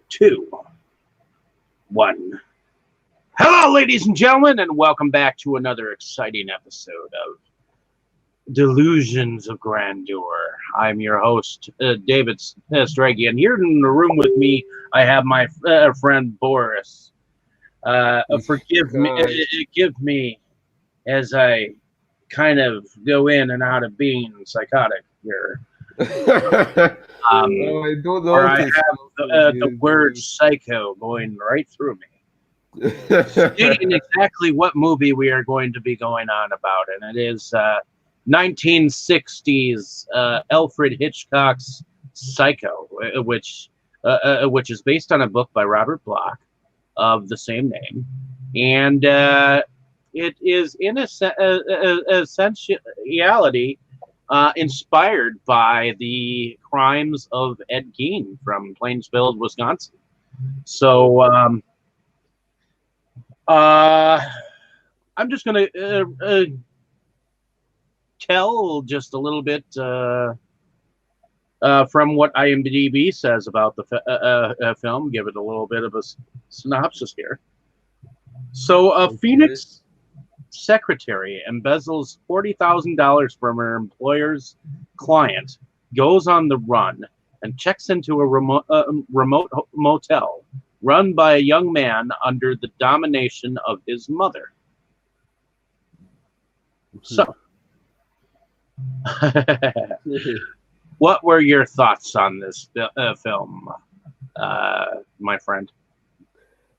two, one. Hello, ladies and gentlemen, and welcome back to another exciting episode of Delusions of Grandeur. I'm your host, David Strege, and here in the room with me, I have my friend Boris. Give me as I kind of go in and out of being psychotic here. I don't Or I notice have the word psycho going right through me. Stating exactly what movie we are going to be going on about, and it is 1960s Alfred Hitchcock's Psycho, which is based on a book by Robert Bloch of the same name, and it is in essentiality inspired by the crimes of Ed Gein from Plainsville, Wisconsin. So I'm just going to tell just a little bit from what IMDb says about the film, give it a little bit of a synopsis here. So a Phoenix secretary embezzles $40,000 from her employer's client, goes on the run, and checks into a remote motel run by a young man under the domination of his mother. So, what were your thoughts on this film, my friend?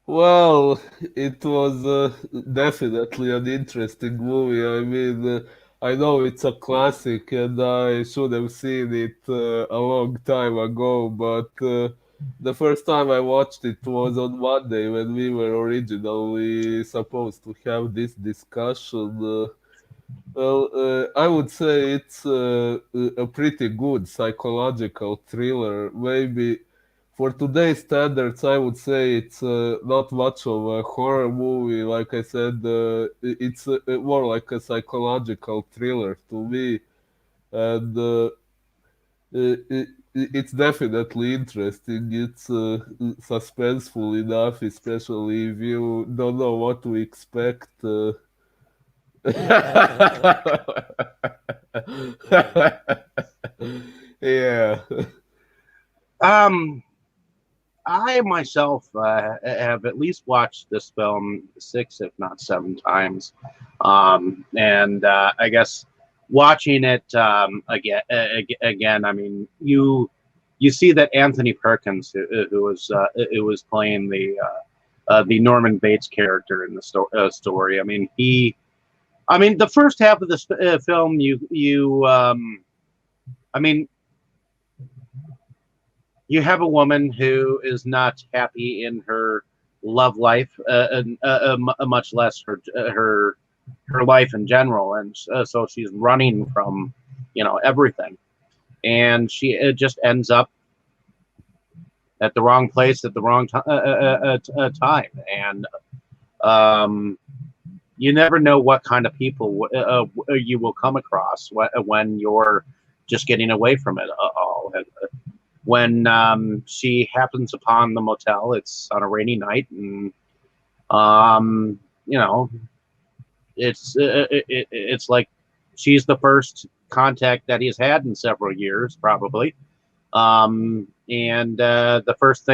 Well, it was definitely an interesting movie. I mean, I know it's a classic and I should have seen it a long time ago, but the first time I watched it was on Monday when we were originally supposed to have this discussion. I would say it's a pretty good psychological thriller. Maybe for today's standards, I would say it's not much of a horror movie. Like I said, it's more like a psychological thriller to me, and it's definitely interesting. It's suspenseful enough, especially if you don't know what to expect. Yeah. I myself have at least watched this film 6, if not 7 times, and I guess watching it again. I mean, you see that Anthony Perkins, who was playing the Norman Bates character in the story. I mean, the first half of this film, I mean, you have a woman who is not happy in her love life, much less her life in general, and so she's running from everything, and she just ends up at the wrong place at the wrong time, and you never know what kind of people you will come across when you're just getting away from it all. When she happens upon the motel, it's on a rainy night, and it's like she's the first contact that he's had in several years, probably, and the first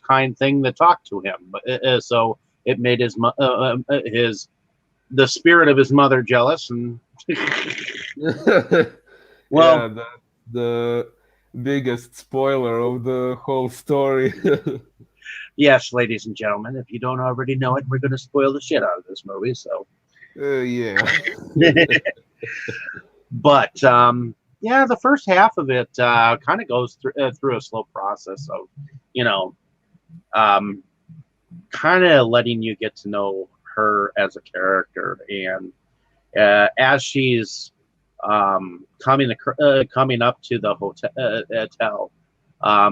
kind thing to talk to him. So it made the spirit of his mother jealous, and well, Yeah, the biggest spoiler of the whole story. yes, ladies and gentlemen, if you don't already know it, we're going to spoil the shit out of this movie. So, Yeah. but yeah, the first half of it kind of goes through a slow process of, kind of letting you get to know her as a character, and as she's coming up to the hotel,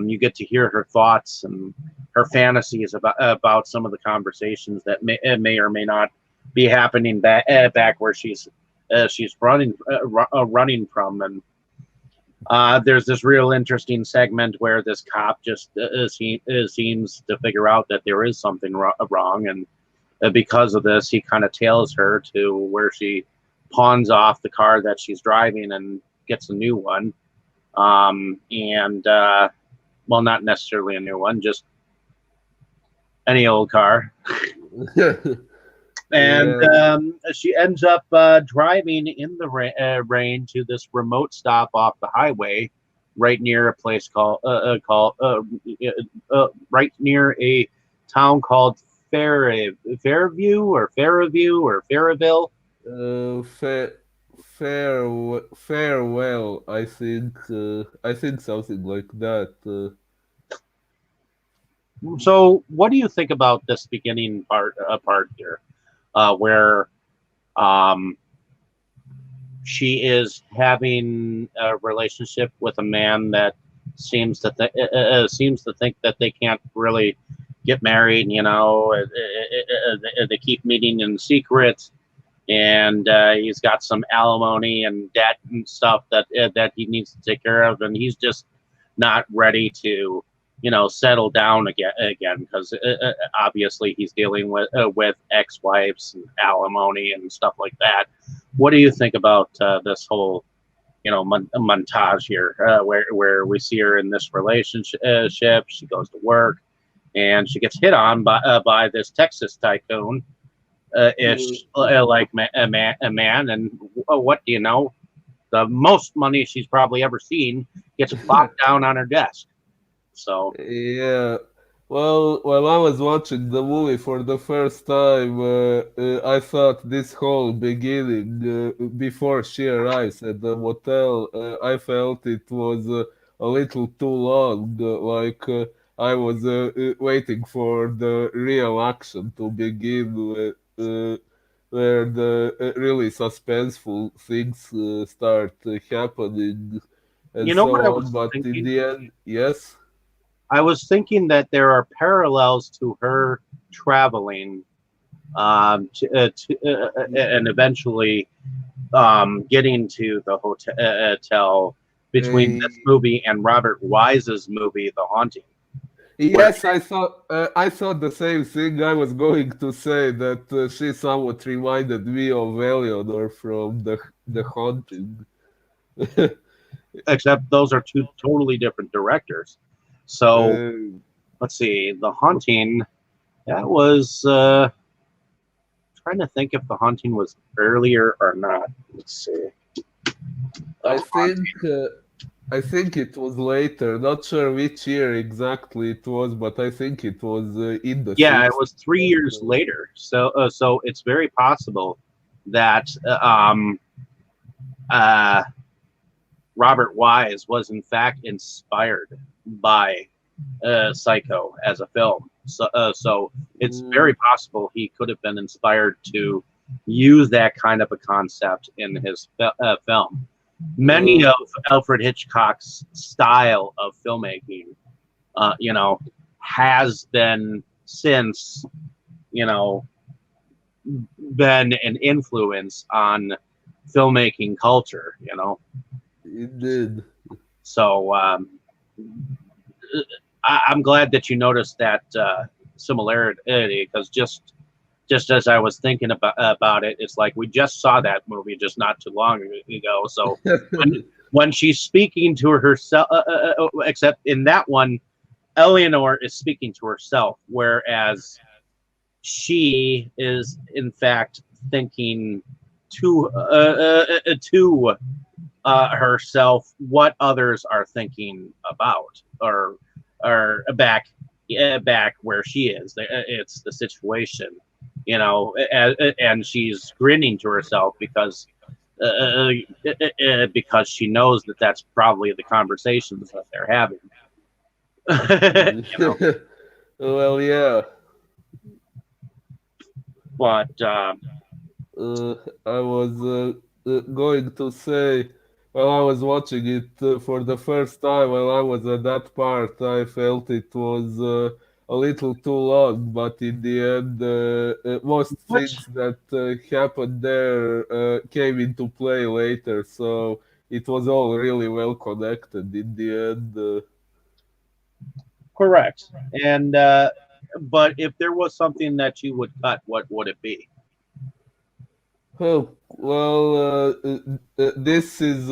you get to hear her thoughts and her fantasies about some of the conversations that may or may not be happening back where she's running from, and There's this real interesting segment where this cop just seems to figure out that there is something wrong, and because of this, he kind of tails her to where she pawns off the car that she's driving and gets a new one. And well, not necessarily a new one, just any old car. And Yeah. she ends up driving in the rain to this remote stop off the highway, right near a place right near a town called Fairview or Fairville. Fair, farewell. I think something like that. So, what do you think about this beginning part here, where um, she is having a relationship with a man that seems to think that they can't really get married. They keep meeting in secret, and he's got some alimony and debt and stuff that he needs to take care of, and he's just not ready to settle down again because obviously he's dealing with ex-wives and alimony and stuff like that. What do you think about this whole montage here, where we see her in this relationship? She goes to work and she gets hit on by this Texas tycoon, Uh, ish, like a man, and what do you know? The most money she's probably ever seen gets plopped down on her desk. So Yeah. Well, while I was watching the movie for the first time, I thought this whole beginning, before she arrives at the motel, I felt it was a little too long. I was waiting for the real action to begin, where the really suspenseful things start happening and you know what I so on. was But in thinking? the end, yes. I was thinking that there are parallels to her traveling, and eventually getting to the hotel between this Uh, movie and Robert Wise's movie, The Haunting, where yes, I thought the same thing. I was going to say that she somewhat reminded me of Eleanor from the Haunting. except those are two totally different directors. So Uh, let's see, The Haunting. That was trying to think if The Haunting was earlier or not. Let's see. The I Haunting. think I think it was later. Not sure which year exactly it was, but I think it was in the Yeah, it was 60s. 3 years later. So it's very possible that uh, Robert Wise was in fact inspired by Psycho as a film. So it's very Mm, possible he could have been inspired to use that kind of a concept in his film. Many uh, of Alfred Hitchcock's style of filmmaking, uh, you know, has been since, you know, been an influence on filmmaking culture. indeed. So I'm glad that you noticed that similarity because just as I was thinking about it, it's like we just saw that movie just not too long ago. So when she's speaking to herself, except in that one, Eleanor is speaking to herself, whereas she is in fact thinking to herself what others are thinking about, or back where she is. It's the situation, and she's grinning to herself because she knows that that's probably the conversations that they're having. you know, Well, yeah. but I was going to say, while I was watching it for the first time, while I was at that part, I felt it was a little too long, but in the end, most what things that happened there came into play later, so it was all really well connected in the end. Correct. And but if there was something that you would cut, what would it be? Oh, well, this is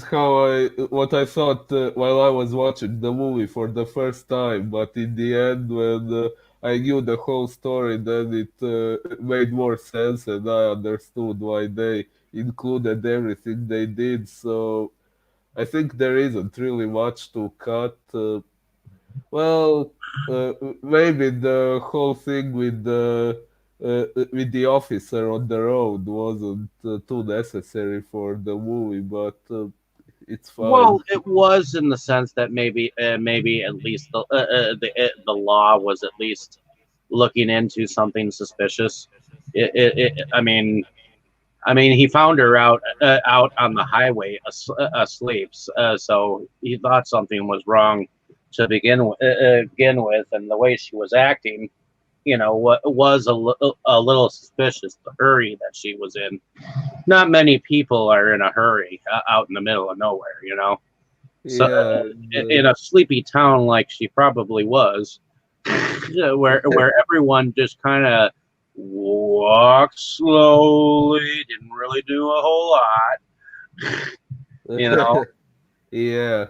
how I what I thought while I was watching the movie for the first time. But in the end, when I knew the whole story, then it made more sense, and I understood why they included everything they did. So I think there isn't really much to cut. Well, maybe the whole thing with the officer on the road wasn't too necessary for the movie, but it's fine. Well, it was in the sense that maybe at least the law was at least looking into something suspicious. I mean, he found her out on the highway asleep, so he thought something was wrong to begin with, and the way she was acting, was a little suspicious. The hurry that she was in. Not many people are in a hurry out in the middle of nowhere. So Yeah, and, in a sleepy town like she probably was, where everyone just kind of walked slowly, didn't really do a whole lot, you know, yeah,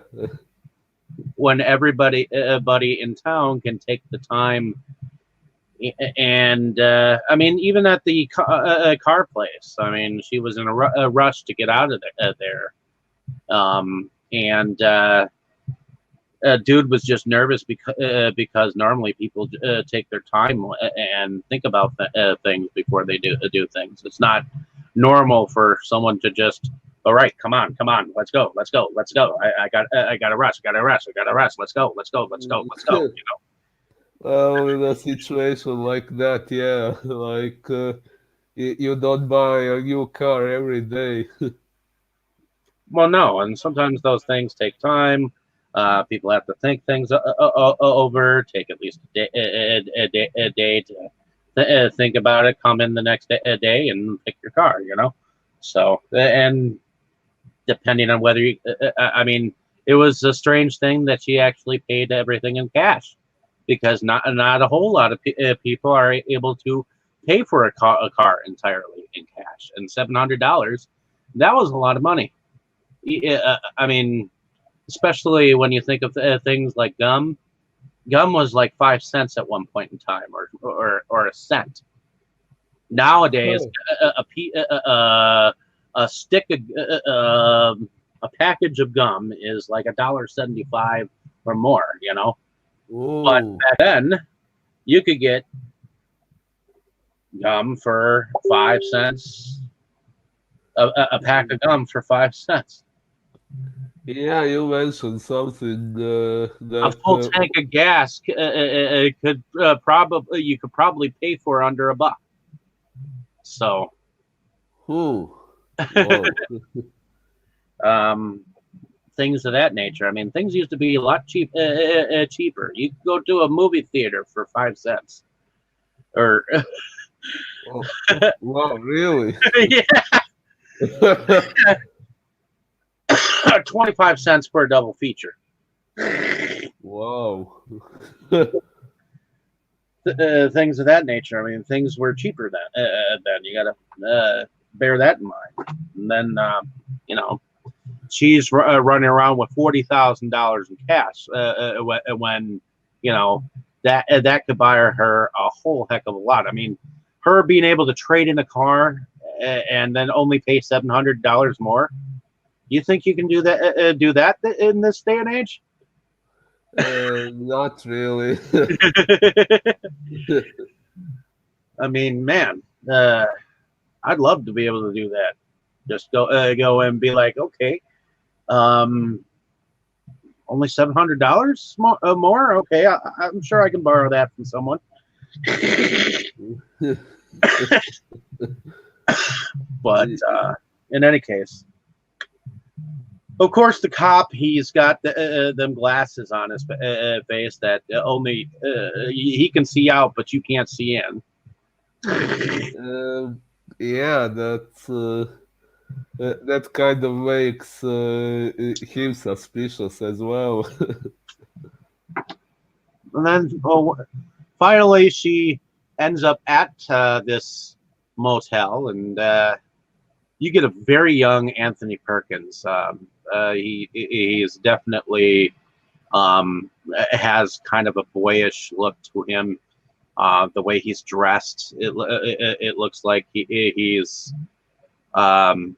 when everybody in town can take the time. And I mean, even at the car place, I mean, she was in a rush to get out of there. And dude was just nervous because normally people take their time and think about things before they do things. It's not normal for someone to just, all right, come on, let's go. I got to rush, let's go. well, in a situation like that, yeah, like you don't buy a new car every day. Well, no, and sometimes those things take time. People have to think things over, take at least a day to think about it, come in the next day and pick your car. So, and depending on whether I mean, it was a strange thing that she actually paid everything in cash because not a whole lot of people are able to pay for a car entirely in cash, and $700, that was a lot of money. Yeah, I mean, especially when you think of things like gum. Gum was like 5 cents at one point in time, or a cent. Nowadays, Oh, a stick of a package of gum is like $1.75 or more. But oh, back then, you could get gum for 5 cents. A pack of gum for 5 cents. yeah, you mentioned something A that, full tank of gas could probably pay for under $1. So who? Whoa. um, things of that nature. I mean, things used to be a lot cheaper. You could go to a movie theater for 5 cents, or Oh, wow, really? yeah, 25 cents for a double feature. Wow. Things of that nature. I mean, things were cheaper then. You got to bear that in mind. And then, you know, she's running around with $40,000 in cash when that could buy her a whole heck of a lot. I mean, her being able to trade in a car and then only pay $700 more. You think you can do that in this day and age? Not really. I mean, man, I'd love to be able to do that. Just go and be like, okay, um, only $700 more. Okay, I'm sure I can borrow that from someone. But in any case, of course, the cop, he's got them glasses on his face that only he can see out, but you can't see in. Yeah, that's That kind of makes him suspicious as well. And then finally, she ends up at this motel, and you get a very young Anthony Perkins. He is definitely has kind of a boyish look to him. The way he's dressed, it looks like he's um,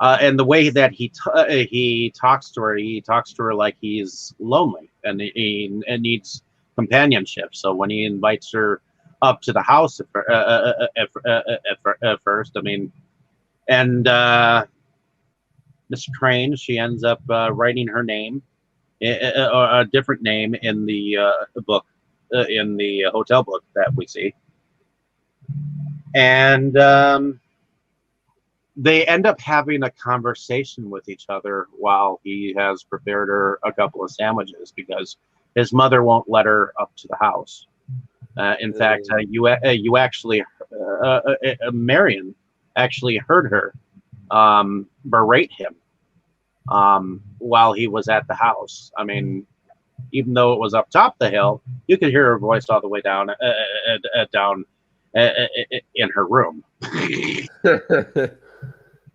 and the way that he talks to her, he talks to her like he's lonely and he and needs companionship. So when he invites her up to the house at first, I mean, and Miss Crane, she ends up writing her name, or a different name in the book, in the hotel book that we see, and they end up having a conversation with each other while he has prepared her a couple of sandwiches because his mother won't let her up to the house. In fact, you actually, Marion actually heard her berate him while he was at the house. I mean, even though it was up top the hill, you could hear her voice all the way down in her room.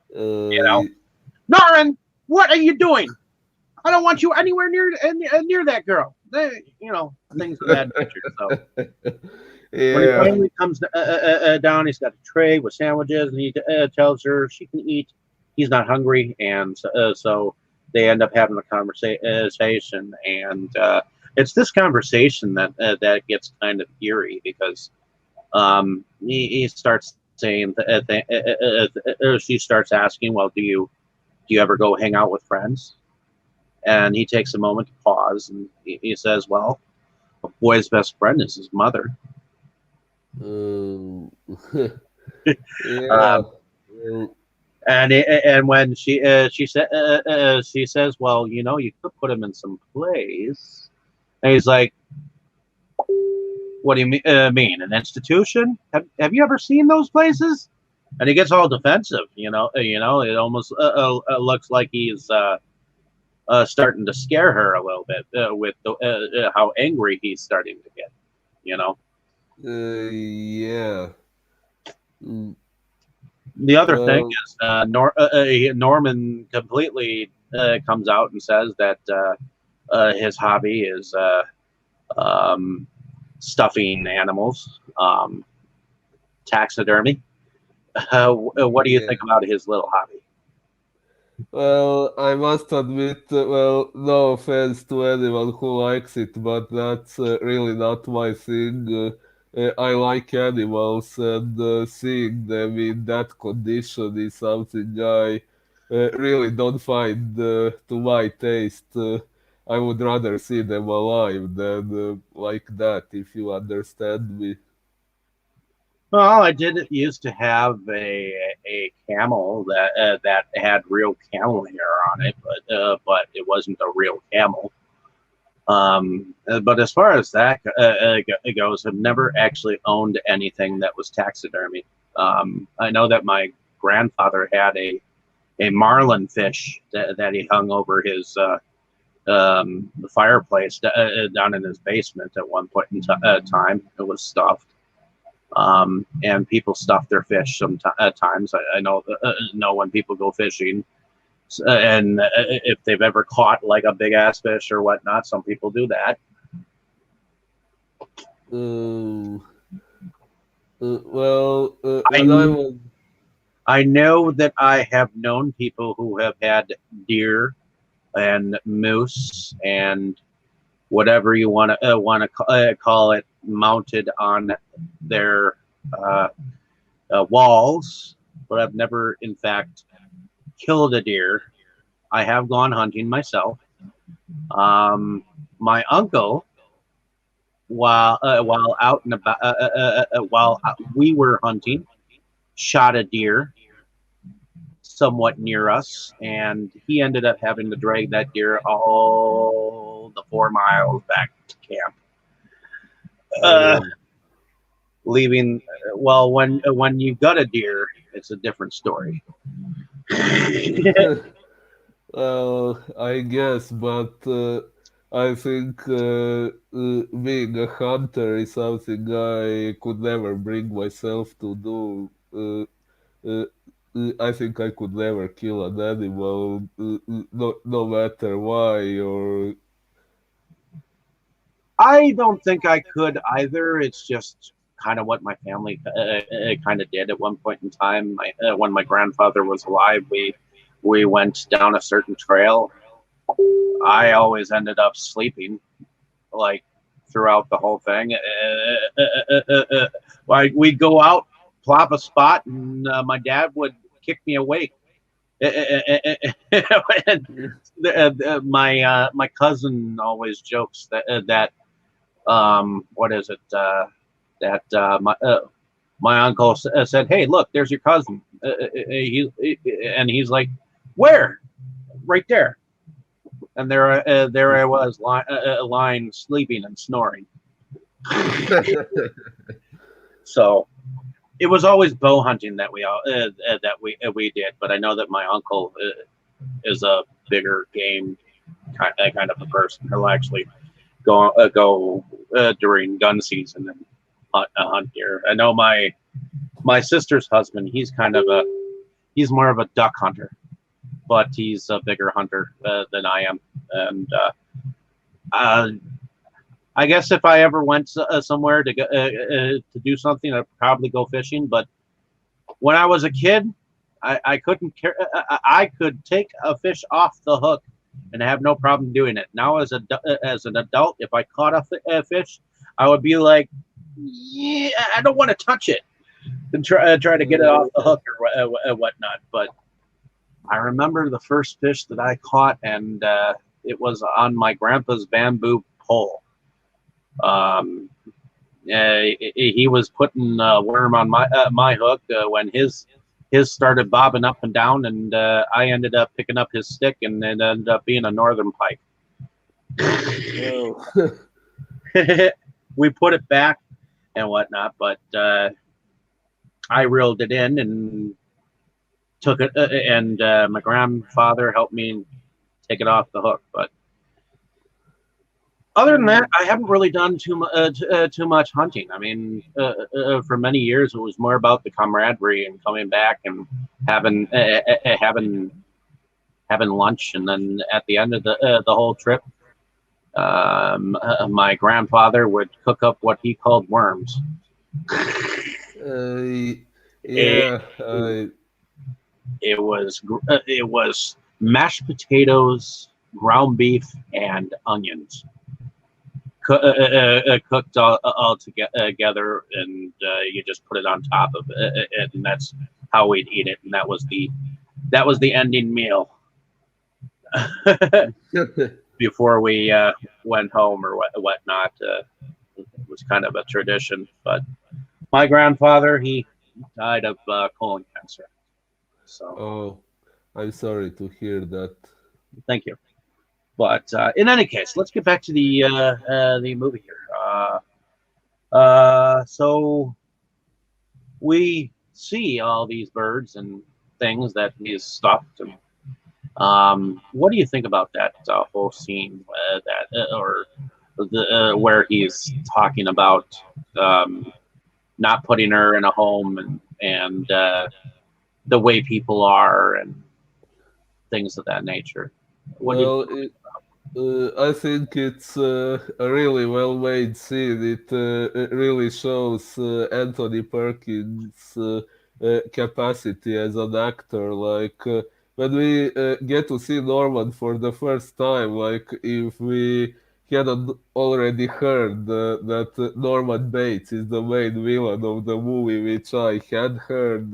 You know, Norrin, what are you doing? I don't want you anywhere near that girl. You know, things of that nature. So when he finally comes down, he's got a tray with sandwiches, and he tells her she can eat. He's not hungry, and so they end up having a conversation. And it's this conversation that gets kind of eerie because he starts saying, she starts asking, well, do you ever go hang out with friends? And he takes a moment to pause, and he says, well, a boy's best friend is his mother. Yeah. And when she says, well, you know, you could put him in some plays, and he's like, what do you mean, an institution? Have you ever seen those places? And he gets all defensive. You know, it almost looks like he's starting to scare her a little bit with how angry he's starting to get. You know. Yeah. The other thing is Norman completely comes out and says that his hobby is stuffing animals, taxidermy. What do you think about his little hobby? Well, I must admit, well, no offense to anyone who likes it, but that's really not my thing. I like animals, and seeing them in that condition is something I really don't find to my taste. I would rather see them alive than like that, if you understand me. Well, I did used to have a camel that had real camel hair on it, but it wasn't a real camel. But as far as that goes, I've never actually owned anything that was taxidermy. I know that my grandfather had a marlin fish that he hung over his the fireplace down in his basement at one point in time. It was stuffed. And people stuff their fish sometimes. I know when people go fishing, and if they've ever caught like a big ass fish or whatnot, some people do that. Well, when I was I know that I have known people who have had deer and moose and whatever you want to call it mounted on their walls, but I've never, in fact, killed a deer. I have gone hunting myself. My uncle, while out and about, while we were hunting, shot a deer somewhat near us, and he ended up having to drag that deer all the 4 miles back to camp. leaving. Well, when you gut a deer, it's a different story. Well, I guess, but I think being a hunter is something I could never bring myself to do. I think I could never kill an animal, no matter why, or I don't think I could either. It's just kind of what my family kind of did at one point in time. When my grandfather was alive, we went down a certain trail. I always ended up sleeping, like throughout the whole thing. Like we'd go out, plop a spot, and my dad would kick me awake. And my cousin always jokes that what is it that my uncle said, "Hey, look, there's your cousin." And he's like, "Where?" "Right there." And there I was lying, sleeping and snoring. So it was always bow hunting that we did. But I know that my uncle is a bigger game kind of a person. He'll actually go during gun season and hunt deer. I know my sister's husband. He's more of a duck hunter, but he's a bigger hunter than I am. And uh, I guess if I ever went somewhere to do something, I'd probably go fishing. But when I was a kid, I couldn't care. I could take a fish off the hook and have no problem doing it. Now, as an adult, if I caught a fish, I would be like, "Yeah, I don't want to touch it," and try to get it off the hook or whatnot. But I remember the first fish that I caught, and it was on my grandpa's bamboo pole. Um, he was putting a worm on my hook when his started bobbing up and down, and I ended up picking up his stick, and it ended up being a northern pike. oh. We put it back and whatnot, but I reeled it in and took it, and my grandfather helped me take it off the hook. But other than that, I haven't really done too much hunting. I mean, for many years, it was more about the camaraderie and coming back and having having lunch, and then at the end of the whole trip, my grandfather would cook up what he called worms. Uh, It, yeah, it was mashed potatoes, ground beef, and onions. Cooked all together, and you just put it on top of it, and that's how we'd eat it. And that was the ending meal before we went home or whatnot. It was kind of a tradition. But my grandfather, he died of colon cancer. So oh, I'm sorry to hear that. thank you. But in any case, let's get back to the movie here. So we see all these birds and things that he's stuffed. And what do you think about that whole scene or where he's talking about not putting her in a home and the way people are and things of that nature? What do you? Well, I think it's a really well-made scene. It really shows Anthony Perkins' capacity as an actor. Like when we get to see Norman for the first time, like if we hadn't already heard that Norman Bates is the main villain of the movie, which I had heard.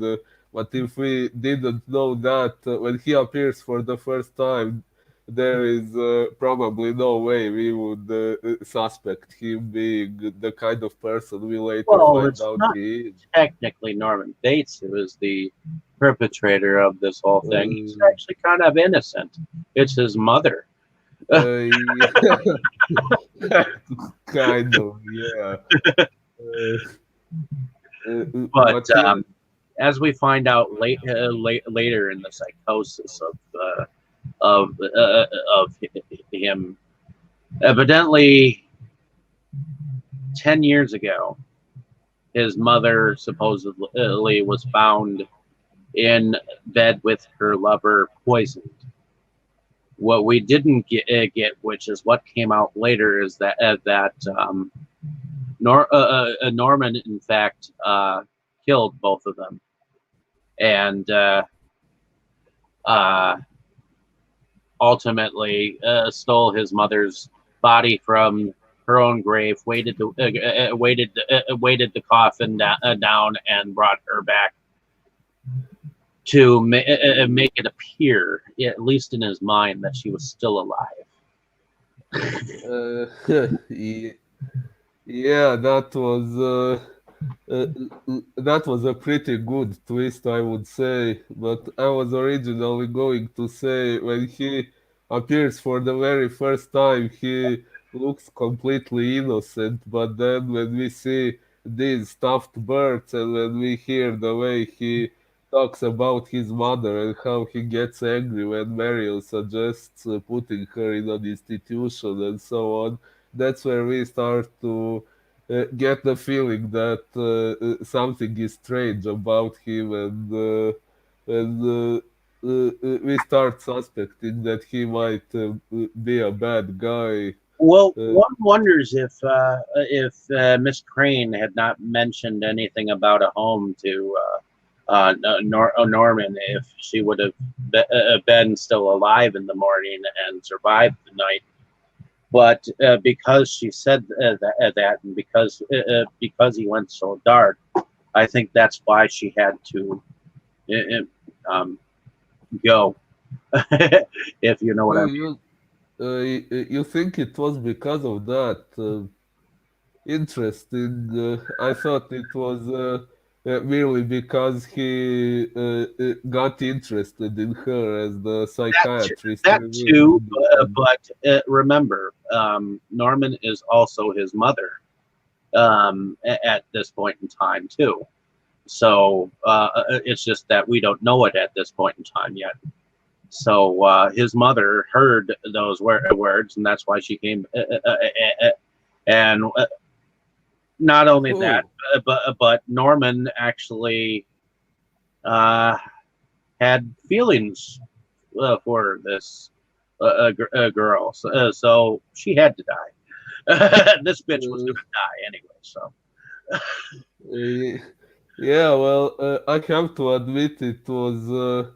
But if we didn't know that, when he appears for the first time, there is probably no way we would suspect him being the kind of person we later Well, find it's out not he is. technically Norman Bates who is the perpetrator of this whole thing. He's Uh, actually kind of innocent. It's his mother. yeah, kind of, yeah. Uh, But but yeah, as we find out later in the psychosis of him, evidently 10 years ago, his mother supposedly was found in bed with her lover, poisoned. What we didn't get, which is what came out later, is that Norman, in fact, killed both of them, and uh, ultimately stole his mother's body from her own grave, weighted the coffin down, and brought her back to make it appear, at least in his mind, that she was still alive. uh, ye- yeah, uh, that was a pretty good twist, I would say. But I was originally going to say when he appears for the very first time, he looks completely innocent. But then when we see these stuffed birds and when we hear the way he talks about his mother and how he gets angry when Marion suggests putting her in an institution and so on, that's where we start to get the feeling that something is strange about him, and we start suspecting that he might be a bad guy. Well, Uh, one wonders if Miss Crane had not mentioned anything about a home to Norman, if she would have been still alive in the morning and survived the night. But because she said that, and because he went so dark, I think that's why she had to um, go. If you know what I oh, mean. you think it was because of that? Interesting. I thought it was merely because he got interested in her as the psychiatrist That reveals too, in the end. but remember, Norman is also his mother at this point in time too. So it's just that we don't know it at this point in time yet. So his mother heard those words, and that's why she came. And not only that, Oh, but Norman actually uh, had feelings for this girl, so she had to die. This bitch was uh, gonna die anyway. So uh, yeah, well, I have to admit it was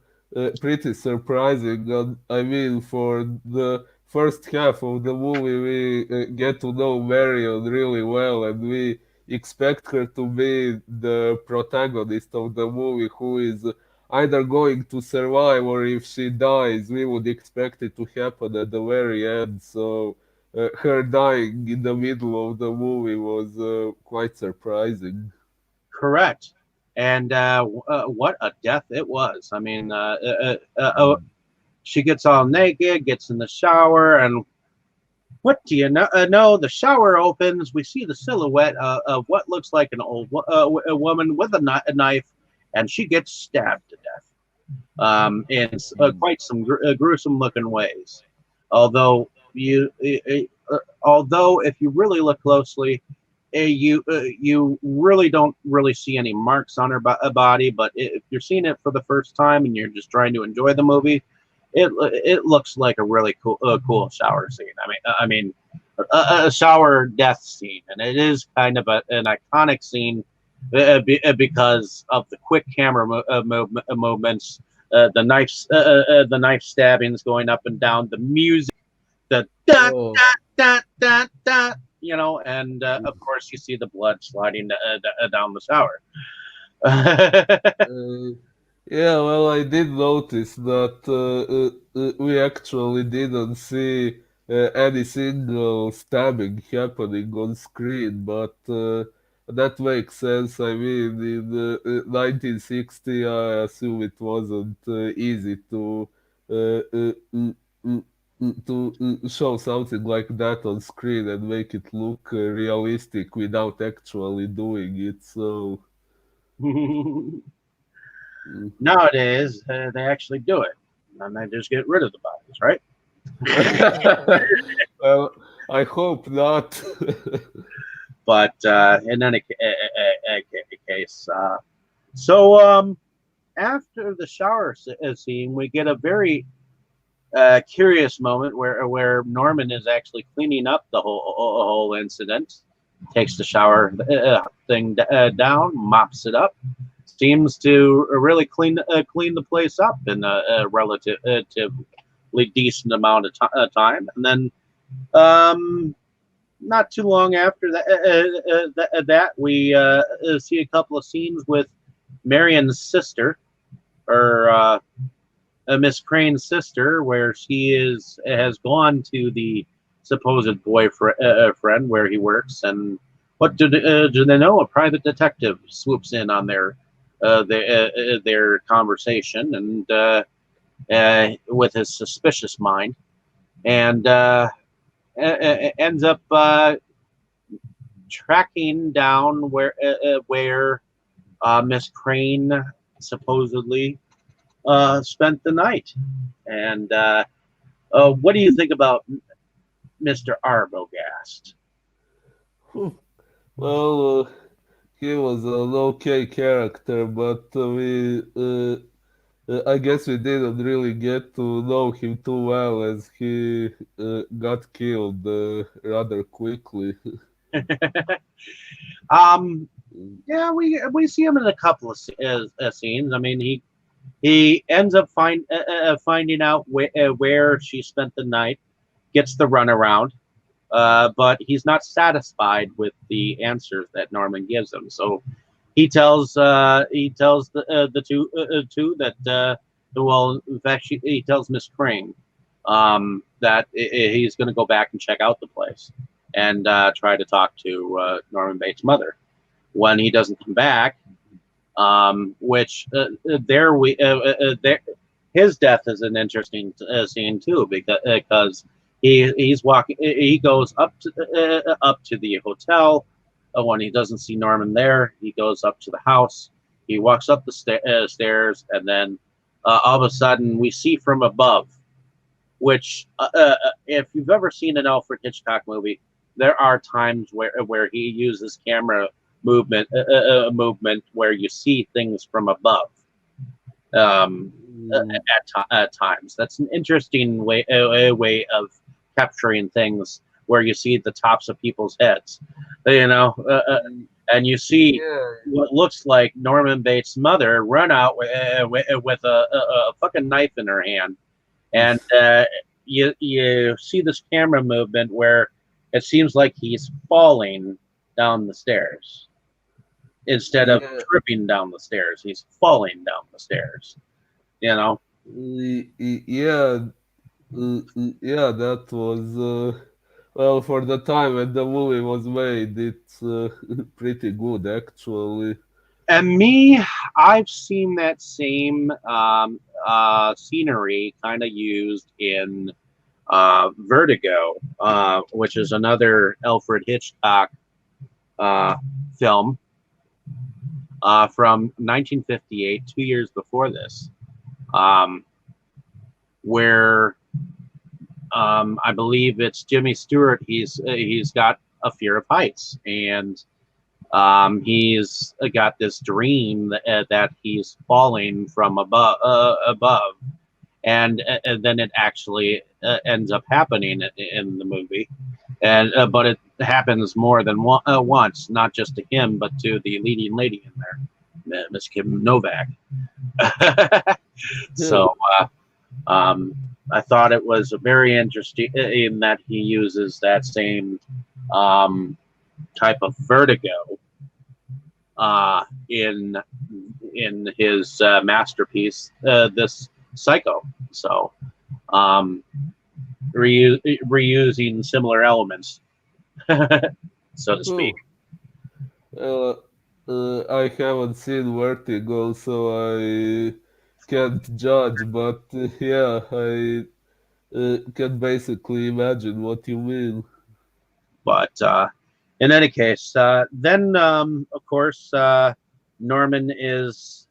pretty surprising. I mean, for the first half of the movie, we get to know Marion really well, and we expect her to be the protagonist of the movie who is either going to survive or if she dies, we would expect it to happen at the very end. So, her dying in the middle of the movie was quite surprising. correct. And what a death it was. I mean, she gets all naked, gets in the shower, and what do you know? No, the shower opens. We see the silhouette of what looks like an old a woman with a knife, and she gets stabbed to death in quite some gruesome looking ways. Although although if you really look closely, you really don't really see any marks on her body. But if you're seeing it for the first time and you're just trying to enjoy the movie, it looks like a really cool shower scene. I mean, a shower death scene, and it is kind of an iconic scene because of the quick camera movements, the knife stabbings going up and down, the music, the da Oh. da da da da, and of course you see the blood sliding down the shower. Uh, yeah, well, I did notice that we actually didn't see any single stabbing happening on screen, but that makes sense. I mean, in 1960, I assume it wasn't easy uh, uh, uh, uh, to show something like that on screen and make it look realistic without actually doing it. So. Mm. Nowadays, they actually do it, and they just get rid of the bodies, right? Well, I hope not. But in any case, after the shower scene, we get a very curious moment where Norman is actually cleaning up the whole incident. Takes the shower thing down, mops it up, seems to really clean the place up in a relatively decent amount of time, and then not too long after that we see a couple of scenes with Marion's sister, or Miss Crane's sister, where she has gone to the supposed boyfriend friend where he works, and what do they know? A private detective swoops in on their conversation, and with his suspicious mind, and ends up tracking down where Miss Crane supposedly spent the night. And what do you think about Mr. Arbogast? Well, he was an okay character, but I guess we didn't really get to know him too well as he got killed rather quickly. um, yeah, we see him in a couple of scenes. I mean, he ends up finding out where she spent the night, gets the runaround, but he's not satisfied with the answers that Norman gives him. So he tells the two that well, in fact, he tells Miss Crane that he's going to go back and check out the place and try to talk to Norman Bates' mother. When he doesn't come back, which there we there his death is an interesting scene too, because he's walking, he goes up to the hotel. When he doesn't see Norman there, he goes up to the house. He walks up the stairs, and then all of a sudden we see from above, which if you've ever seen an Alfred Hitchcock movie, there are times where he uses camera movement where you see things from above, Mm, at times. That's an interesting way of capturing things where you see the tops of people's heads, you know, and you see yeah. what looks like Norman Bates' mother run out with a fucking knife in her hand, and you see this camera movement where it seems like he's falling down the stairs instead of Yeah, tripping down the stairs. He's falling down the stairs. You know, yeah, yeah, that was well, for the time when the movie was made, it's pretty good actually. and me, I've seen that same scenery kind of used in Vertigo, which is another Alfred Hitchcock uh, film from 1958, 2 years before this, um, where I believe it's Jimmy Stewart. He's got a fear of heights, and he's got this dream that he's falling from above, and then it actually ends up happening in the movie, and but it happens more than once, not just to him, but to the leading lady in there, Miss Kim Novak. Yeah. So um, I thought it was very interesting in that he uses that same um, type of vertigo in his masterpiece, this Psycho. So um, reusing similar elements, so to speak. Oh, uh, I haven't seen Vertigo, so I can't judge, but yeah, I can basically imagine what you mean. But in any case, then of course. Norman is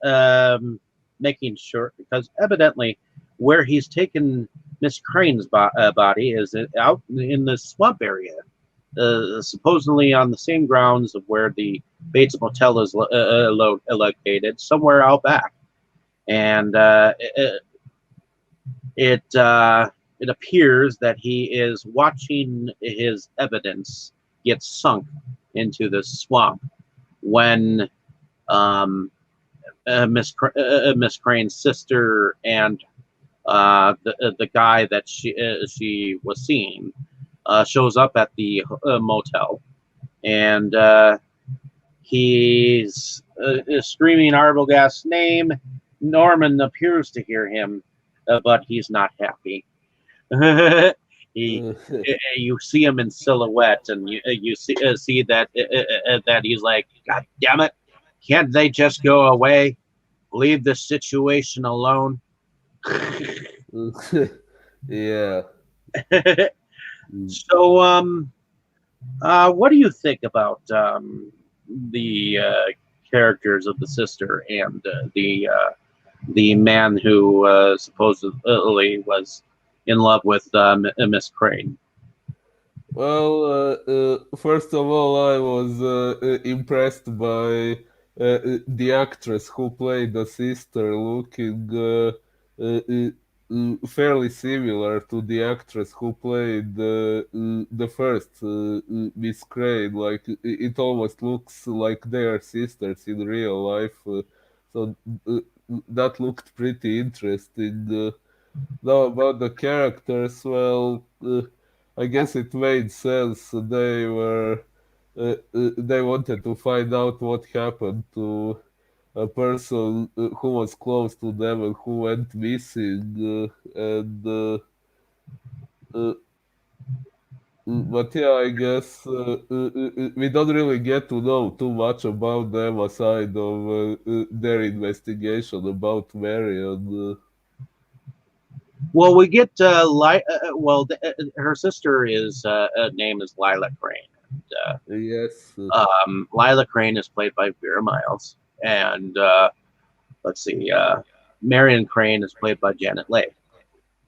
making sure, because evidently where he's taken Miss Crane's body is out in the swamp area, supposedly on the same grounds of where the Bates Motel is located, somewhere out back. And it appears that he is watching his evidence get sunk into the swamp when Miss Crane's sister and the guy that she was seeing shows up at the motel, and he's screaming Arbogast's name. Norman appears to hear him, but he's not happy. he, you see him in silhouette, and you see that that he's like, God damn it! Can't they just go away? Leave the situation alone. Yeah. So, what do you think about the characters of the sister and the man who supposedly was in love with Miss Crane? Well, first of all, I was impressed by the actress who played the sister, looking fairly similar to the actress who played the first Miss Crane. Like it almost looks like they are sisters in real life. So uh, that looked pretty interesting. Now about the characters, well, I guess it made sense. They wanted to find out what happened to a person who was close to them and who went missing. Uh, but yeah, I guess we don't really get to know too much about them aside of their investigation about Marion. Well, we get her sister is name is Lila Crane. And, Yes. Lila Crane is played by Vera Miles, and let's see, Marion Crane is played by Janet Leigh.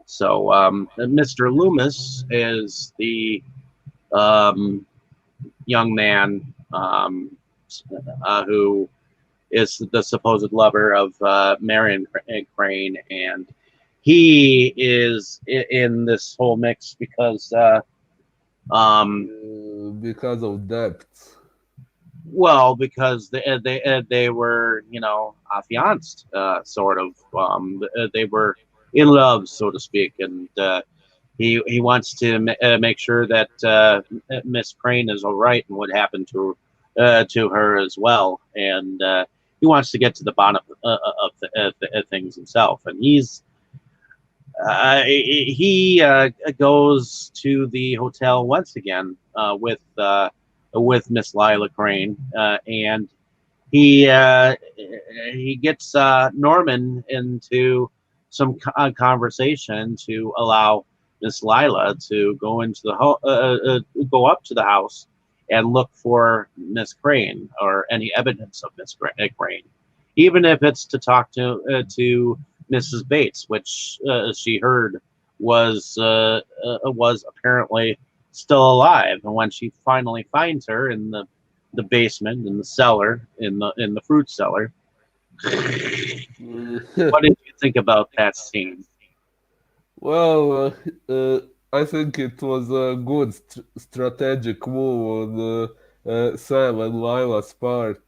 So Mr. Loomis is the young man who is the supposed lover of Marion Crane, and he is in this whole mix because Because of depth. well, because they were, affianced, sort of. They were in love, so to speak, and he wants to make sure that Miss Crane is all right and what happened to her as well, and he wants to get to the bottom of things himself, and he goes to the hotel once again with Miss Lila Crane, and he gets Norman into some conversation to allow Miss Lila to go into go up to the house and look for Miss Crane or any evidence of Miss Crane, even if it's to talk to Mrs. Bates, which she heard was apparently still alive. And when she finally finds her in the basement, in the cellar, in the fruit cellar, what did you think about that scene? Well, I think it was a good strategic move on Sam and Lila's part,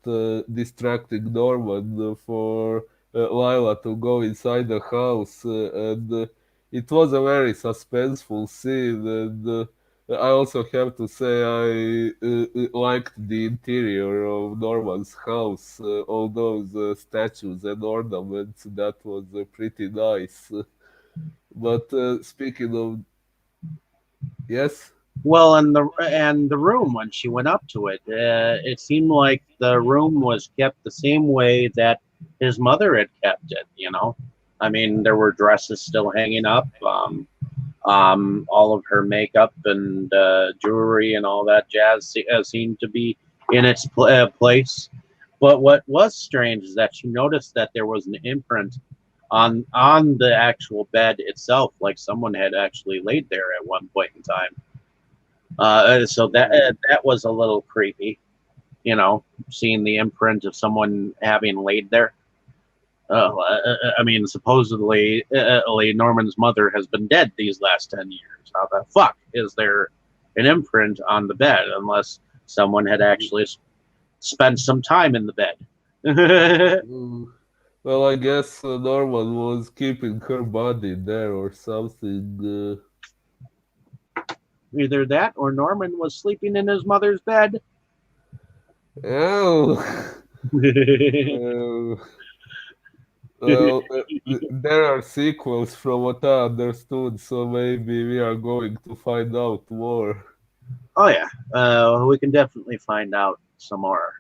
distracting Norman for Lila to go inside the house. And it was a very suspenseful scene. And I also have to say I liked the interior of Norman's house, all those statues and ornaments. That was pretty nice. But speaking of, yes, Well, and the room when she went up to it, it seemed like the room was kept the same way that his mother had kept it. I mean, there were dresses still hanging up, all of her makeup and jewelry and all that jazz seemed to be in its place. But what was strange is that she noticed that there was an imprint on the actual bed itself, like someone had actually laid there at one point in time. So that was a little creepy, seeing the imprint of someone having laid there. I mean, supposedly, Norman's mother has been dead these last 10 years. How the fuck is there an imprint on the bed unless someone had actually spent some time in the bed? Mm. Well, I guess Norman was keeping her body there or something. Either that or Norman was sleeping in his mother's bed. Oh, uh, well, there are sequels from what I understood, so maybe we are going to find out more. Oh yeah, we can definitely find out some more.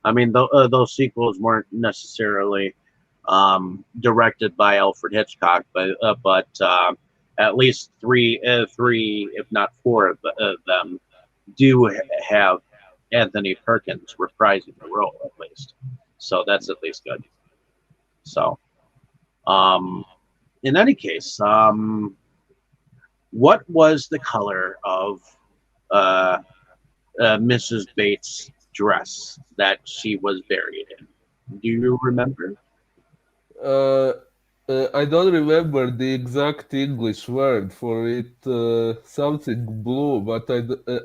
I mean, those sequels weren't necessarily directed by Alfred Hitchcock, but at least three, if not four of them, do have Anthony Perkins reprising the role at least. So that's at least good. So, um, in any case, what was the color of uh, Mrs. Bates' dress that she was buried in? Do you remember? Uh, I don't remember the exact English word for it, something blue, but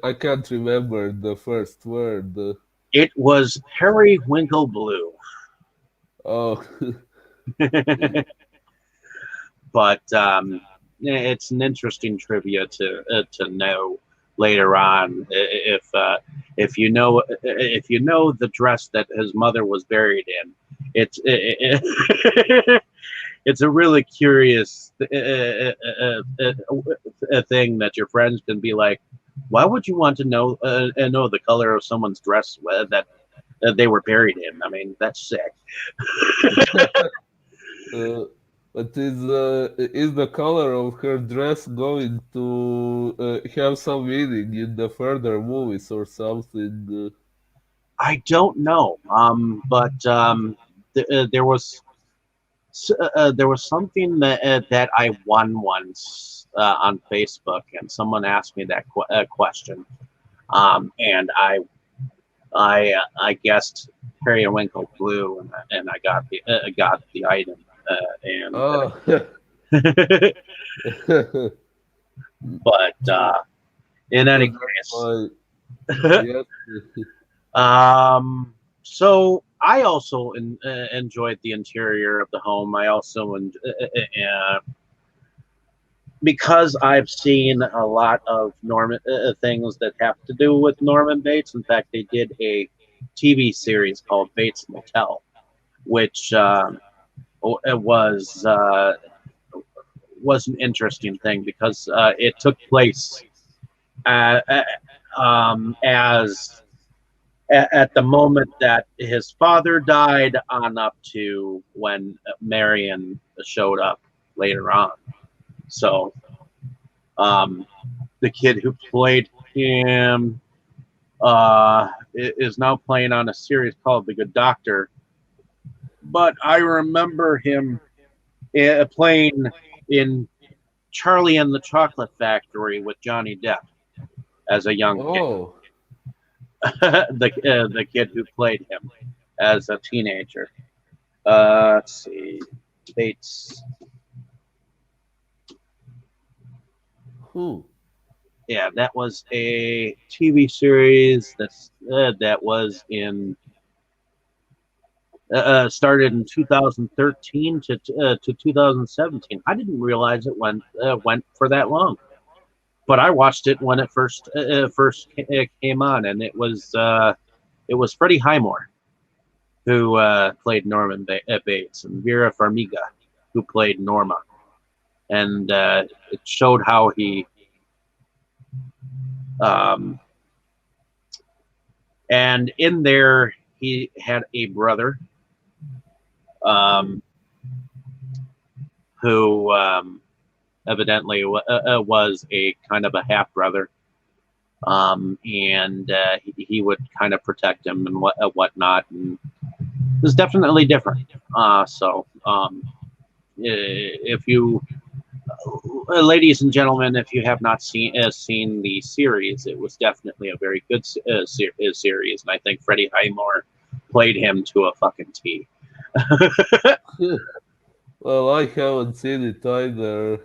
I can't remember the first word. It was periwinkle blue. Oh, But it's an interesting trivia to know later on if you know the dress that his mother was buried in. It's a really curious thing that your friends can be like, why would you want to know the color of someone's dress that they were buried in? I mean, that's sick. uh, but is the color of her dress going to have some meaning in the further movies or something? I don't know, but there was something that I won once on Facebook, and someone asked me that question, and I guessed periwinkle blue, and I got the item, and Oh, but in so any that's case. why, yes. So I also enjoyed the interior of the home. I also because I've seen a lot of Norman things that have to do with Norman Bates. In fact, they did a TV series called Bates Motel, which it was an interesting thing because it took place uh, as at the moment that his father died on up to when Marion showed up later on. So the kid who played him is now playing on a series called The Good Doctor. But I remember him playing in Charlie and the Chocolate Factory with Johnny Depp as a young kid. Oh, The kid who played him as a teenager. Let's see, Bates. hmm. Yeah, that was a TV series that was in started in 2013 to 2017. I didn't realize it went for that long, but I watched it when it first came on, and it was Freddie Highmore who played Norman Bates, and Vera Farmiga who played Norma, and it showed how he um, and in there he had a brother um, who evidently was a kind of a half brother, and he would kind of protect him and whatnot. And it was definitely different. If you, ladies and gentlemen, if you have not seen the series, it was definitely a very good series, and I think Freddie Highmore played him to a fucking T. Well, I haven't seen it either.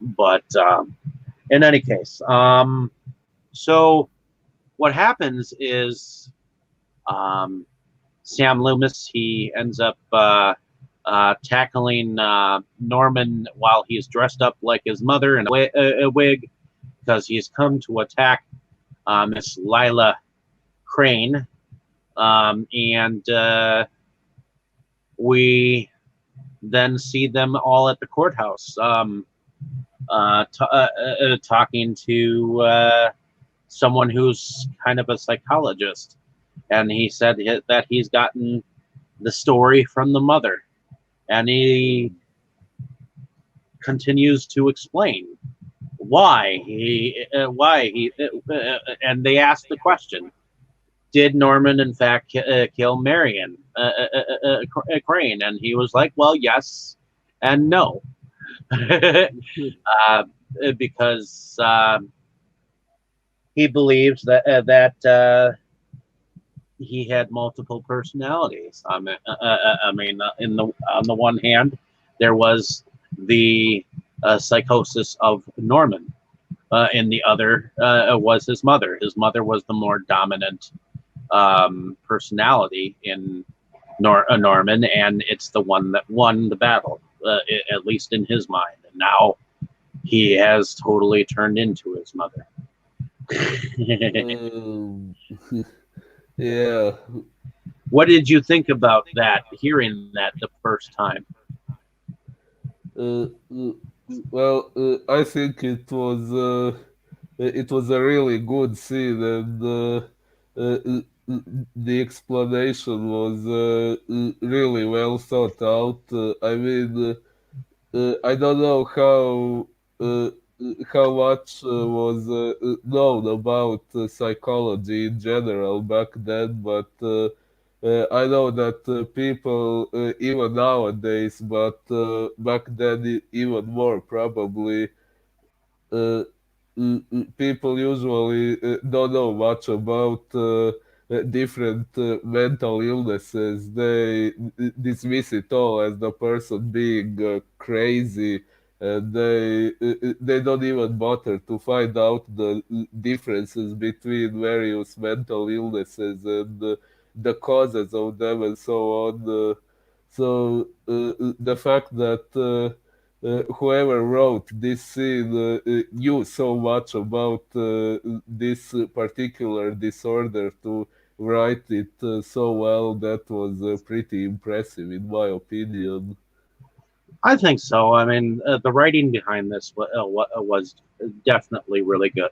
But in any case, so what happens is Sam Loomis, he ends up tackling Norman while he's dressed up like his mother in a wig, because he's come to attack Miss Lila Crane. And we then see them all at the courthouse talking to someone who's kind of a psychologist. And he said that he's gotten the story from the mother. And he continues to explain why he, and they ask the question, did Norman in fact kill Marion Crane? And he was like, well, yes and no. Because he believes that he had multiple personalities. I mean, on the one hand, there was the psychosis of Norman. And the other was his mother. His mother was the more dominant personality in Norman, and it's the one that won the battle, at least in his mind. And now he has totally turned into his mother. Yeah. What did you think about that, hearing that the first time? Well, I think it was a really good scene, and the explanation was really well thought out. I mean, I don't know uh, how much was known about psychology in general back then, but I know that people, even nowadays, but back then even more probably, uh, people usually don't know much about different mental illnesses. They dismiss it all as the person being crazy, and they don't even bother to find out the differences between various mental illnesses and the causes of them and so on. The fact that whoever wrote this scene knew so much about this particular disorder to write it so well, that was pretty impressive, in my opinion. I think so. I mean, the writing behind this was definitely really good.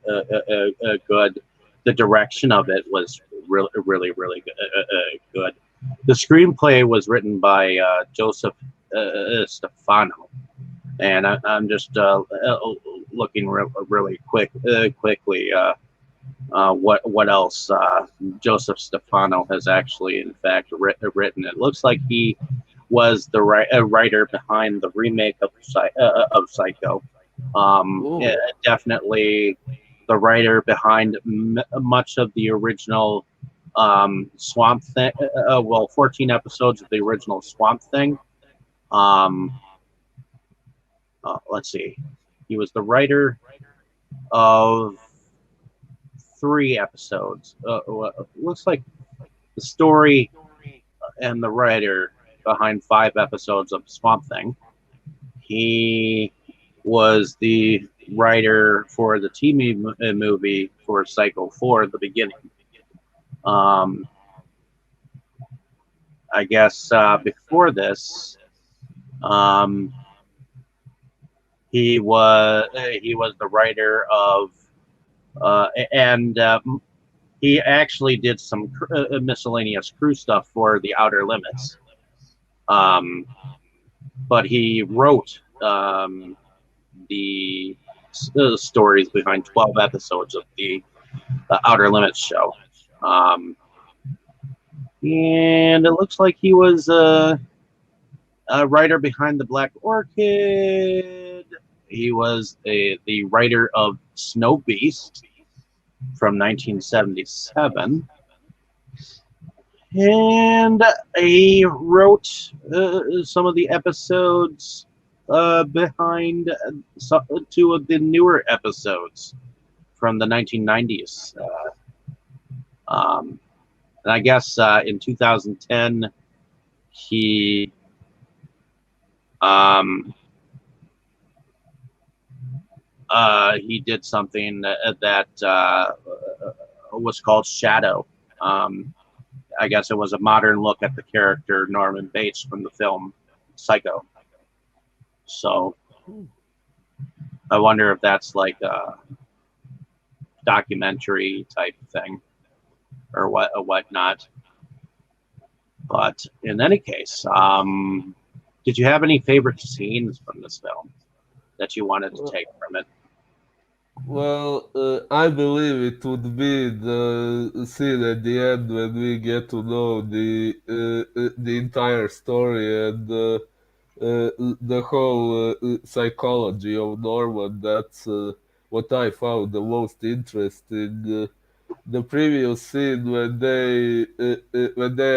Good. The direction of it was really good. Good. The screenplay was written by Joseph Stefano, and I'm just looking really quickly. What else Joseph Stefano has actually, in fact, written? It looks like he was the writer behind the remake of Psycho. Definitely the writer behind much of the original Swamp Thing. 14 episodes of the original Swamp Thing. Let's see. He was the writer of 3 episodes. Looks like the story and the writer behind 5 episodes of Swamp Thing. He was the writer for the TV movie for Psycho 4, the beginning. I guess before this, he was the writer of, and he actually did some miscellaneous crew stuff for The Outer Limits. But he wrote the stories behind 12 episodes of the Outer Limits show. And it looks like he was a writer behind The Black Orchid. He was the writer of Snow Beast from 1977. And he wrote some of the episodes behind two of the newer episodes from the 1990s. And I guess in 2010, he did something that was called Shadow. I guess it was a modern look at the character Norman Bates from the film Psycho. So I wonder if that's like a documentary type thing or whatnot. But in any case, did you have any favorite scenes from this film that you wanted to take from it? Well, I believe it would be the scene at the end when we get to know the entire story and the whole psychology of Norman. That's what I found the most interesting. The previous scene when they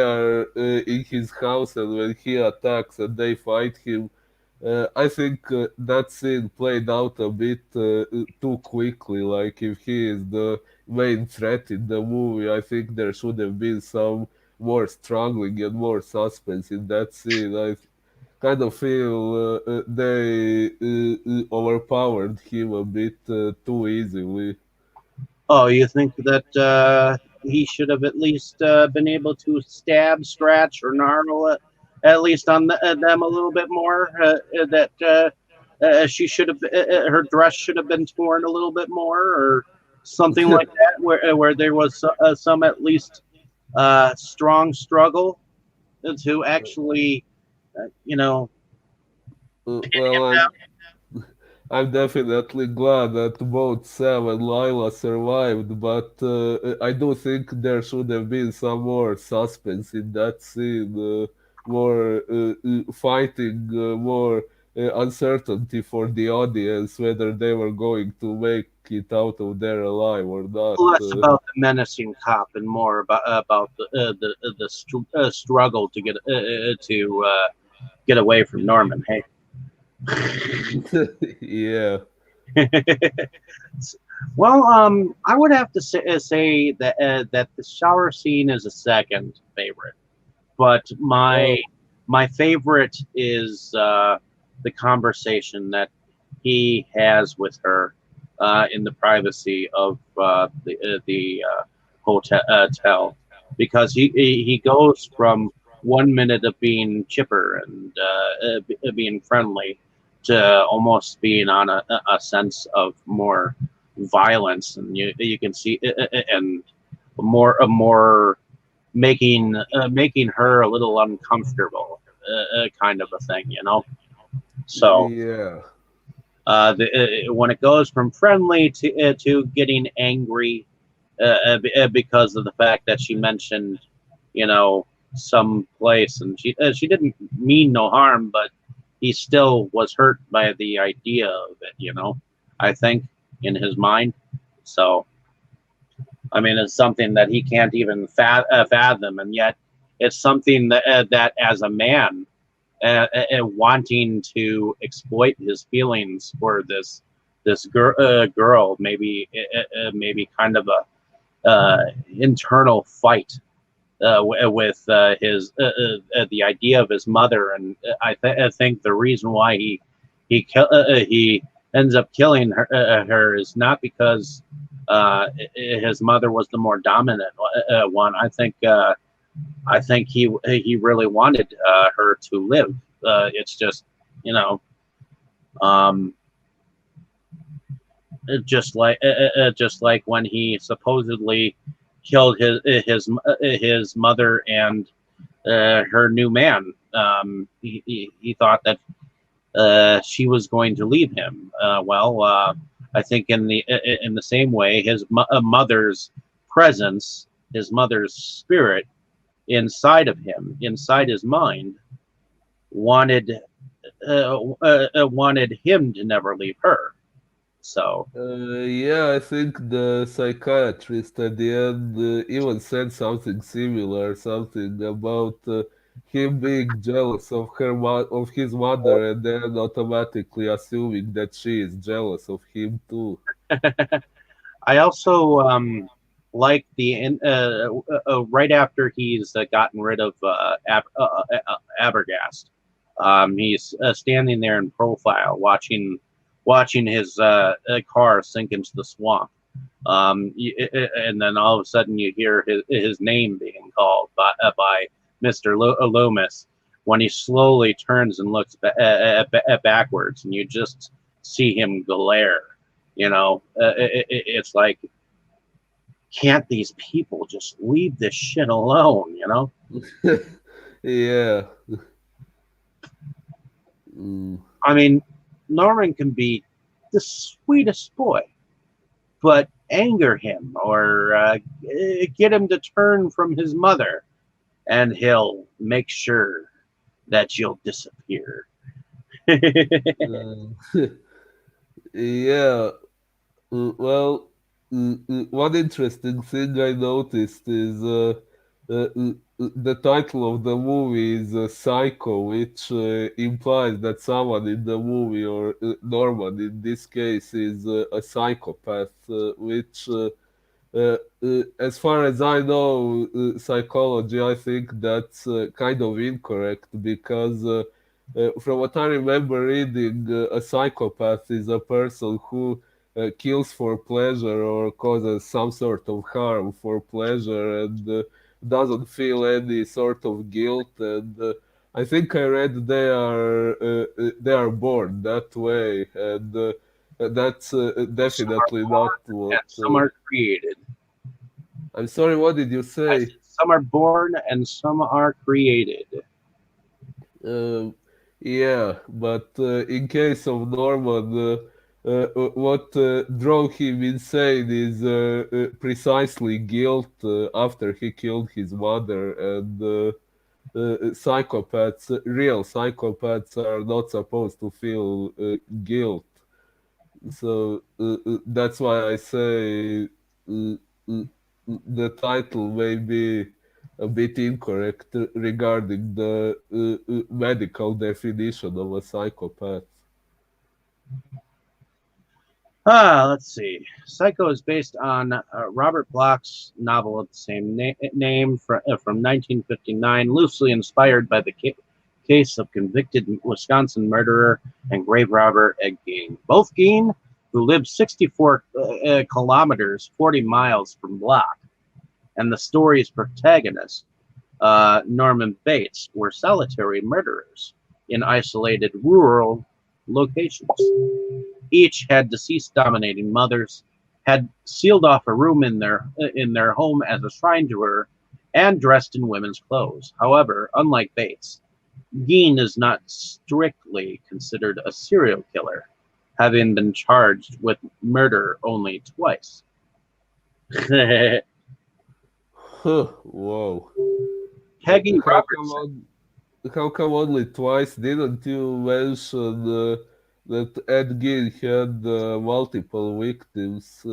are in his house and when he attacks and they fight him, I think that scene played out a bit too quickly. Like if he is the main threat in the movie, I think there should have been some more struggling and more suspense in that scene. I kind of feel they overpowered him a bit too easily. Oh, you think that he should have at least been able to stab, scratch, or gnarl it, at least on them a little bit more? That she should have, her dress should have been torn a little bit more, or something like that, where there was some at least strong struggle to actually, you know. Well, I'm definitely glad that both Sam and Lila survived, but I do think there should have been some more suspense in that scene, more fighting, more uncertainty for the audience whether they were going to make it out of there alive or not. Less about the menacing cop and more about the struggle to get away from Norman. Hey. Yeah. Well, I would have to say that the shower scene is a second favorite, but my favorite is the conversation that he has with her in the privacy of the hotel, because he goes from 1 minute of being chipper and being friendly to almost being on a sense of more violence, and you can see and more making her a little uncomfortable, kind of a thing, you know. So Yeah. when it goes from friendly to getting angry because of the fact that she mentioned, you know, some place, and she didn't mean no harm, but he still was hurt by the idea of it, you know, I think, in his mind. So, I mean, it's something that he can't even fathom, and yet it's something that as a man, wanting to exploit his feelings for this girl, maybe kind of a internal fight with his the idea of his mother, and I think the reason why he ends up killing her is not because his mother was the more dominant one. I think he really wanted her to live. It's just, you know, just like when he supposedly killed his mother and her new man. He thought that she was going to leave him. I think in the same way, his mother's presence, his mother's spirit inside of him, inside his mind, wanted wanted him to never leave her. So Yeah, I think the psychiatrist at the end even said something similar, something about him being jealous of of his mother, and then automatically assuming that she is jealous of him too. I also like right after he's gotten rid of Abergast. He's standing there in profile, watching his car sink into the swamp. And then all of a sudden you hear his name being called by Mr. Loomis when he slowly turns and looks backwards, and you just see him glare. It's like, can't these people just leave this shit alone? Yeah. Mm. I mean, Norman can be the sweetest boy, but anger him or get him to turn from his mother, and he'll make sure that you'll disappear. Uh, yeah. Well, one interesting thing I noticed is the title of the movie is Psycho, which implies that someone in the movie, or Norman in this case, is a psychopath, which, as far as I know, psychology, I think that's kind of incorrect because. From what I remember reading, a psychopath is a person who kills for pleasure or causes some sort of harm for pleasure and doesn't feel any sort of guilt. And I think I read they are born that way, and that's definitely not what. And some are created. I'm sorry. What did you I say? said some are born and some are created. Um, yeah, but in case of Norman, what drove him insane is precisely guilt after he killed his mother. And psychopaths, real psychopaths, are not supposed to feel guilt. So that's why I say uh, the title may be a bit incorrect regarding the medical definition of a psychopath. Let's see. Psycho is based on Robert Bloch's novel of the same name from 1959, loosely inspired by the case of convicted Wisconsin murderer and grave robber Ed Gein. Both Gein, who lived 64 kilometers, 40 miles from Bloch, and the story's protagonist, Norman Bates, were solitary murderers in isolated rural locations. Each had deceased dominating mothers, had sealed off a room in their home as a shrine to her, and dressed in women's clothes. However, unlike Bates, Gein is not strictly considered a serial killer, having been charged with murder only twice. Huh, whoa. Peggy How come Robertson. how come only twice? Didn't you mention that Ed Gein had multiple victims?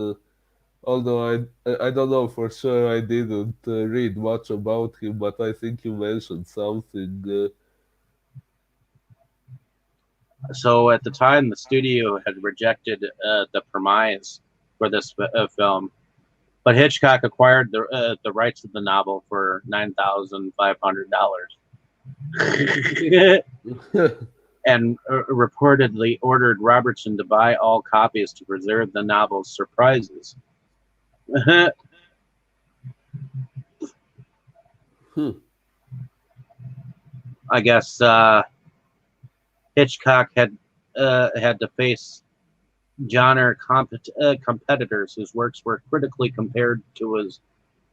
Although I don't know for sure, I didn't read much about him, but I think you mentioned something. So at the time, the studio had rejected the premise for this film, but Hitchcock acquired the rights of the novel for $9,500, and reportedly ordered Robertson to buy all copies to preserve the novel's surprises. I guess Hitchcock had to face genre competitors whose works were critically compared to his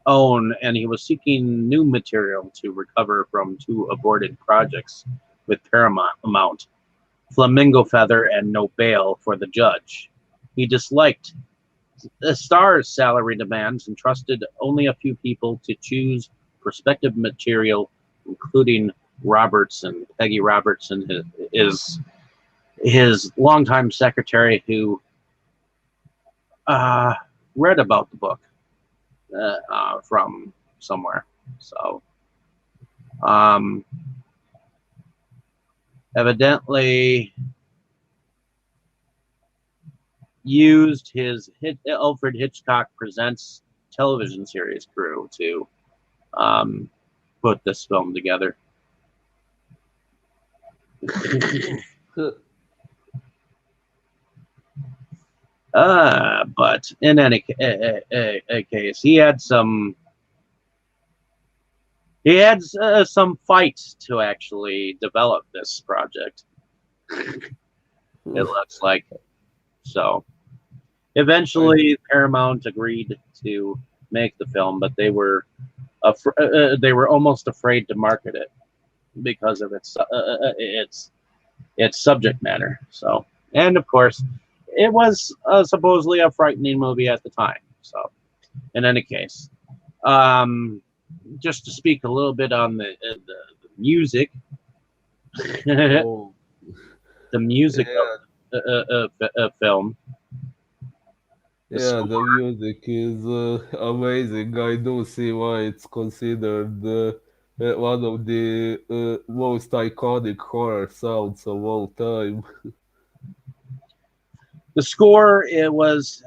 own, and he was seeking new material to recover from two aborted projects with Paramount, Flamingo Feather and No Bail for the Judge. He disliked the star's salary demands and trusted only a few people to choose prospective material, including Robertson, Peggy Robertson, his longtime secretary, who read about the book from somewhere. So, evidently used his Alfred Hitchcock Presents television series crew to put this film together. But in any case, he had some fight to actually develop this project. It looks like. So eventually Paramount agreed to make the film, but they were almost afraid to market it because of its subject matter. So, and of course, it was supposedly a frightening movie at the time. So, in any case, just to speak a little bit on the music, the music of film. Yeah, the music is amazing. I do see why it's considered one of the most iconic horror sounds of all time. The score was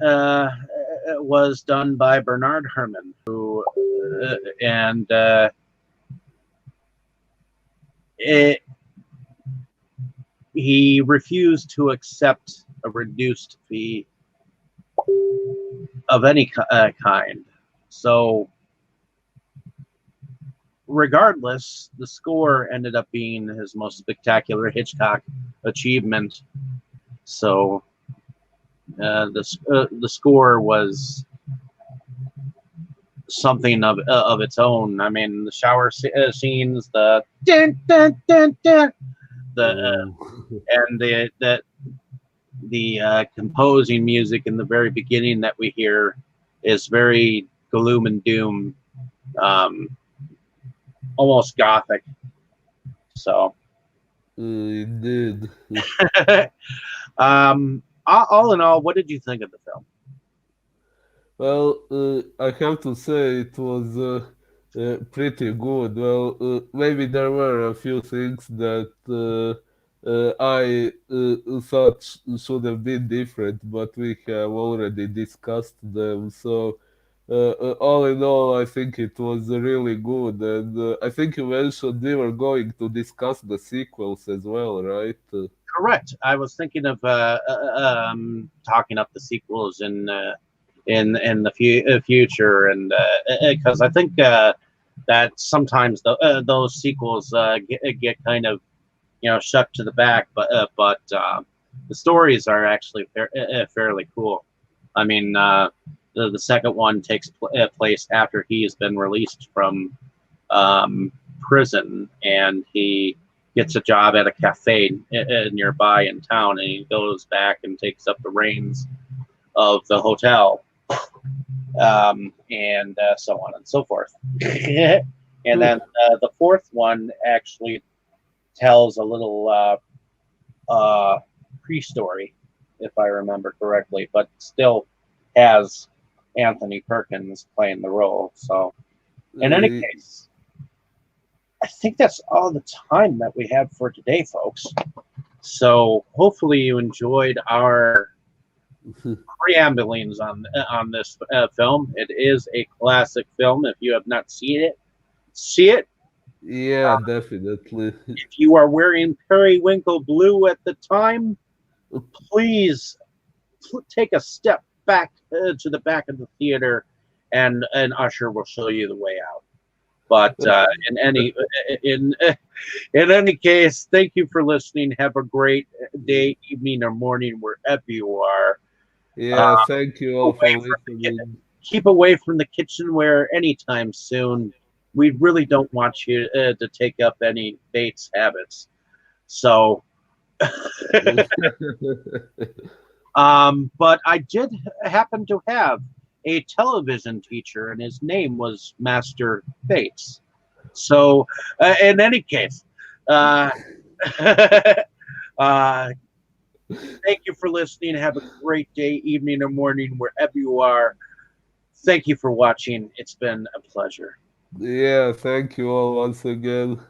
done by Bernard Herrmann, who and he refused to accept a reduced fee of any kind. So, regardless, the score ended up being his most spectacular Hitchcock achievement. So, the score was something of its own. I mean, the shower scenes, the dun, dun, dun, dun, and the composing music in the very beginning that we hear is very gloom and doom, almost gothic. So, indeed. All in all, what did you think of the film? Well, I have to say it was pretty good. Well, maybe there were a few things that I thought should have been different, but we have already discussed them. So, all in all, I think it was really good. And I think you mentioned we were going to discuss the sequels as well, right? Correct. I was thinking of talking up the sequels in the future, and because I think that sometimes those sequels get kind of shoved to the back, but the stories are actually fairly cool. I mean, the second one takes place after he has been released from prison, and he gets a job at a cafe nearby in town, and he goes back and takes up the reins of the hotel, and so on and so forth. And then the fourth one actually tells a little pre-story, if I remember correctly, but still has Anthony Perkins playing the role. So, in any case, I think that's all the time that we have for today, folks. So, hopefully, you enjoyed our preamblings on this film. It is a classic film. If you have not seen it, see it. Yeah, definitely. If you are wearing periwinkle blue at the time, please take a step back to the back of the theater, and an usher will show you the way out. But in any case, thank you for listening. Have a great day, evening, or morning wherever you are. Yeah, thank you all for listening. Keep away from the kitchenware anytime soon. We really don't want you to take up any Bates habits. So, But I did happen to have a television teacher, and his name was Master Bates. So, in any case, uh, uh, thank you for listening. Have a great day, evening, or morning, wherever you are. Thank you for watching. It's been a pleasure. Yeah, thank you all once again.